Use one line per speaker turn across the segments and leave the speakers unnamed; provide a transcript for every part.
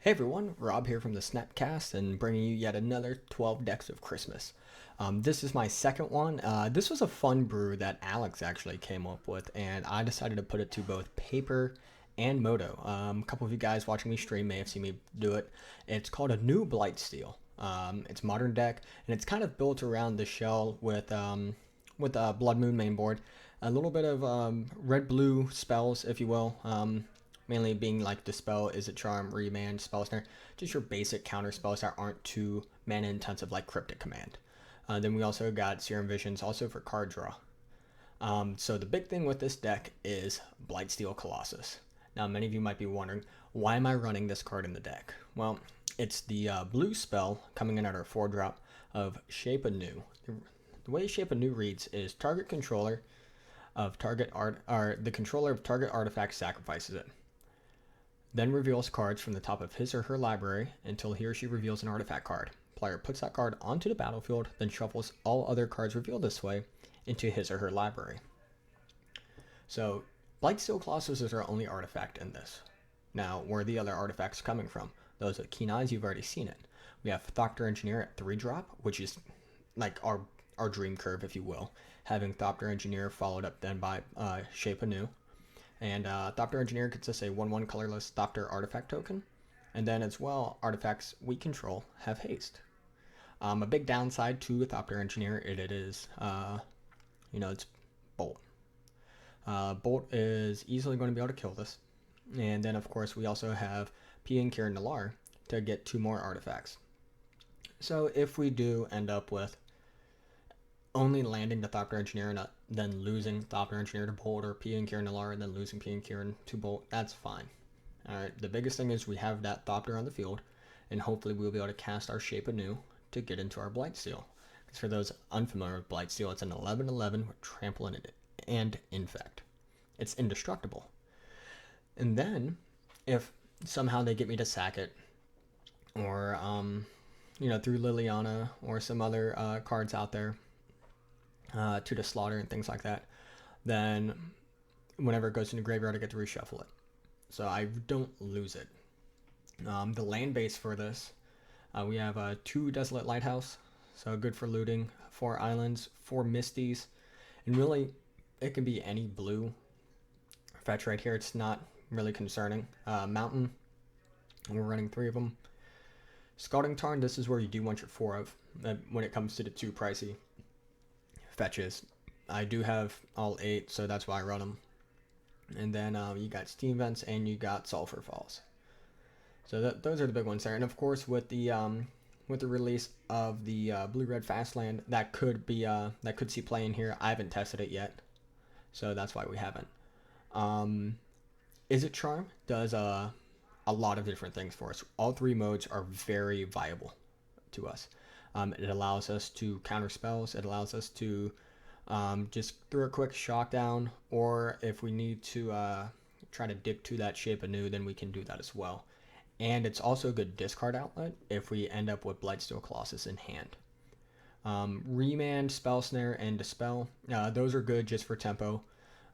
Hey everyone, Rob here from the Snapcast and bringing you yet another 12 decks of Christmas. This is my second one. This was a fun brew that Alex actually came up with, and I decided to put it to both paper and moto. A couple of you guys watching me stream may have seen me do it. It's called a new Blightsteel. It's a modern deck, and it's kind of built around the shell with a Blood Moon main board, a little bit of red-blue spells, if you will. Mainly being like Dispel, Izzet Charm, Remand, Spell Snare, just your basic counter spells that aren't too mana intensive like Cryptic Command. Then we also got Serum Visions, also for card draw. So the big thing with this deck is Blightsteel Colossus. Now many of you might be wondering, why am I running this card in the deck? Well, it's the blue spell coming in at our 4-drop of Shape Anew. The way Shape Anew reads is target controller of target art, or the controller of target artifact sacrifices it. Then reveals cards from the top of his or her library until he or she reveals an artifact card. Player puts that card onto the battlefield, then shuffles all other cards revealed this way into his or her library. So, Blightsteel Colossus is our only artifact in this. Now, where are the other artifacts coming from? Those with Keen Eyes, you've already seen it. We have Thopter Engineer at 3-drop, which is like our dream curve, if you will. Having Thopter Engineer followed up then by Shape Anew. And Thopter Engineer consists a 1/1 colorless Thopter artifact token. And then as well, artifacts we control have haste. A big downside to Thopter Engineer, it is, it's Bolt. Bolt is easily going to be able to kill this. And then of course we also have Pionk Nalaar to get 2 more artifacts. So if we do end up with only landing the Thopter Engineer and then losing Thopter Engineer to Bolt, or Pionk Nalaar and then losing Pionk to Bolt, that's fine. Alright, the biggest thing is we have that Thopter on the field, and hopefully we'll be able to cast our Shape Anew to get into our Blightsteel. Because for those unfamiliar with Blightsteel, it's an 11/11 with Trample and Infect. It's indestructible. And then, if somehow they get me to sack it, or, through Liliana or some other cards out there, to the slaughter and things like that, then whenever it goes into graveyard, I get to reshuffle it. So I don't lose it. The land base for this, we have 2 Desolate Lighthouse, so good for looting, 4 islands, 4 Misties, and really it can be any blue fetch right here. It's not really concerning. Mountain, and we're running 3 of them. Scalding Tarn, this is where you do want your 4 of when it comes to the 2 pricey fetches. I do have all 8, so that's why I run them. And then you got Steam Vents and you got Sulfur Falls. So those are the big ones there. And of course, with the release of the Blue-Red Fastland, that could see play in here. I haven't tested it yet, so that's why we haven't. Izzet Charm does a lot of different things for us. All 3 modes are very viable to us. It allows us to counter spells. It allows us to just throw a quick shock down, or if we need to try to dig to that Shape Anew, then we can do that as well. And it's also a good discard outlet if we end up with Blightsteel Colossus in hand. Remand, Spell Snare, and Dispel, those are good just for tempo.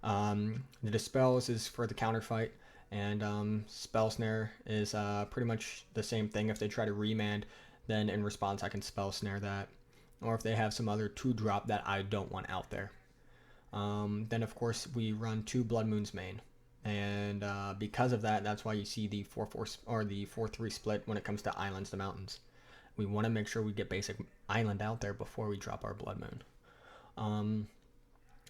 The Dispels is for the counter fight, and Spell Snare is pretty much the same thing. If they try to remand, then in response I can Spell Snare that, or if they have some other 2-drop that I don't want out there. Then of course we run 2 Blood Moons main, and because of that, that's why you see the 4-4 or the 4-3 split when it comes to islands to mountains. We want to make sure we get basic island out there before we drop our Blood Moon. And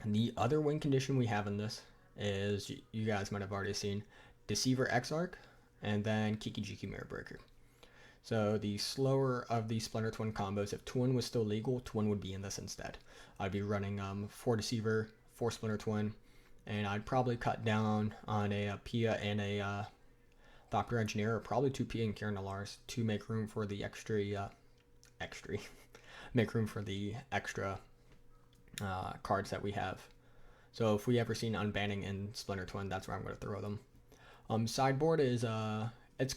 the other win condition we have in this is, you guys might have already seen, Deceiver Exarch, and then Kiki-Jiki Mirror Breaker. So the slower of the Splinter Twin combos, if Twin was still legal, Twin would be in this instead. I'd be running 4 Deceiver, 4 Splinter Twin, and I'd probably cut down on a Pia and a Thopter Engineer, or probably 2 Pia and Nalaars to make room for the make room for the extra cards that we have. So if we ever seen Unbanning in Splinter Twin, that's where I'm going to throw them. Sideboard is it's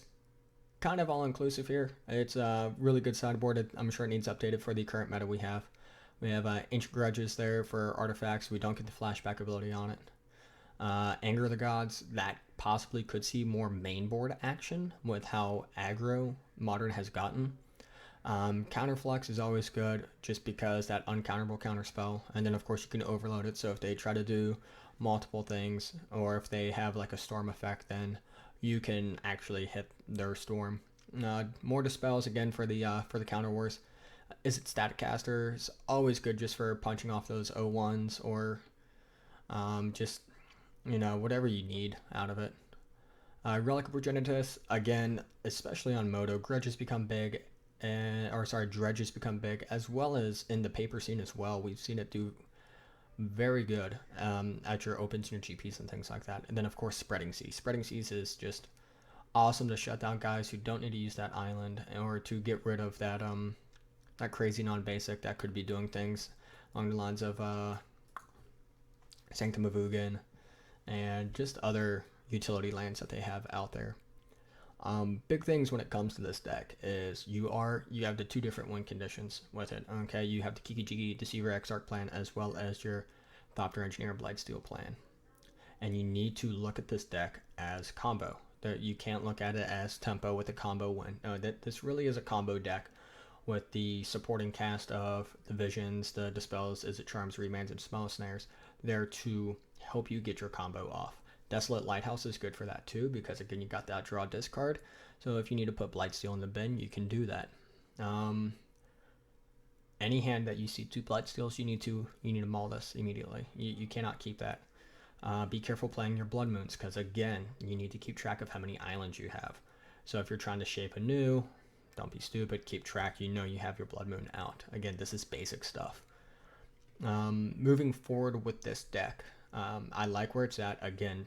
kind of all-inclusive here. It's a really good sideboard. I'm sure it needs updated for the current meta we have. We have Ancient Grudges there for artifacts. We don't get the flashback ability on it. Anger of the Gods, that possibly could see more main board action with how aggro Modern has gotten. Counterflux is always good just because that uncounterable counterspell, and then of course you can overload it. So if they try to do multiple things, or if they have like a storm effect, then you can actually hit their storm. More dispels again for the counter wars. Is it static caster? It's always good just for punching off those O1s or just whatever you need out of it. Relic of Progenitus, again, especially on Moto, grudges become big, dredges become big, as well as in the paper scene as well. We've seen it do very good at your opens and your GPs and things like that. And then, of course, Spreading Seas. Spreading Seas is just awesome to shut down guys who don't need to use that island, or to get rid of that that crazy non-basic that could be doing things along the lines of Sanctum of Ugin and just other utility lands that they have out there. Big things when it comes to this deck is you have the two different win conditions with it. Okay, you have the Kiki-Jiki Deceiver Exarch plan as well as your Thopter Engineer Blightsteel plan, and you need to look at this deck as combo. You can't look at it as tempo with a combo win. No, this really is a combo deck with the supporting cast of the Visions, the Dispels, Izzet Charms, Remands, and Spell Snares there to help you get your combo off. Desolate Lighthouse is good for that too, because again you got that draw discard. So if you need to put Blightsteel in the bin, you can do that. Any hand that you see two Blightsteels, you need to maul this immediately. You cannot keep that. Be careful playing your Blood Moons, because again, you need to keep track of how many islands you have. So if you're trying to shape anew, don't be stupid, keep track, you have your Blood Moon out. Again, this is basic stuff. Moving forward with this deck, I like where it's at. Again,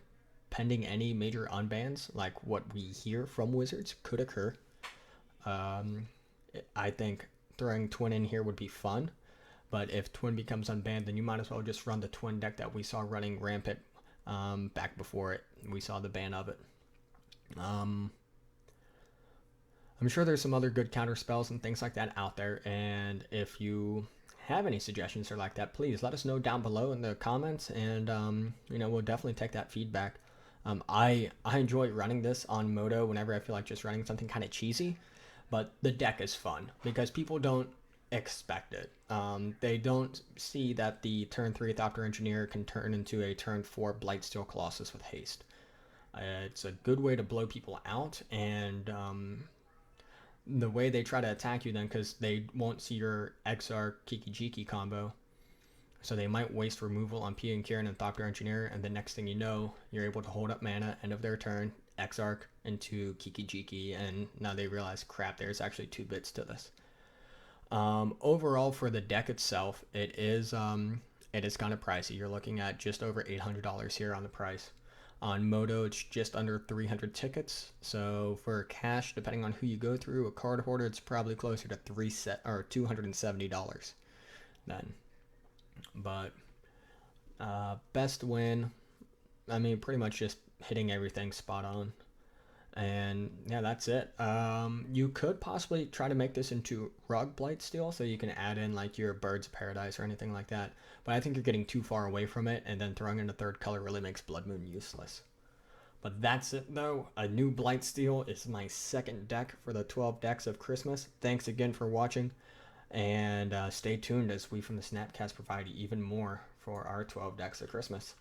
pending any major unbans, like what we hear from Wizards could occur. I think throwing Twin in here would be fun, but if Twin becomes unbanned, then you might as well just run the Twin deck that we saw running rampant back before we saw the ban of it. I'm sure there's some other good counter spells and things like that out there, and if you have any suggestions or like that, please let us know down below in the comments, and we'll definitely take that feedback. I enjoy running this on Moto whenever I feel like just running something kind of cheesy, but the deck is fun because people don't expect it. They don't see that the turn 3 Thopter Engineer can turn into a turn 4 Blightsteel Colossus with haste. It's a good way to blow people out, and the way they try to attack you then, because they won't see your Exarch Kiki-Jiki combo, so they might waste removal on Pia and Kieran and Thopter Engineer, and the next thing you know, you're able to hold up mana, end of their turn, Exarch into Kiki-Jiki, and now they realize, crap, there's actually 2 bits to this. Overall, for the deck itself, it is kind of pricey. You're looking at just over $800 here on the price. On Moto, it's just under 300 tickets. So for cash, depending on who you go through, a card hoarder, it's probably closer to $270 then. But best win, I mean, pretty much just hitting everything spot on. And yeah, that's it. You could possibly try to make this into Rug Blightsteel, so you can add in like your Birds of Paradise or anything like that. But I think you're getting too far away from it, and then throwing in a third color really makes Blood Moon useless. But that's it though. A new Blightsteel is my second deck for the 12 decks of Christmas. Thanks again for watching, and stay tuned as we from the Snapcast provide even more for our 12 decks of Christmas.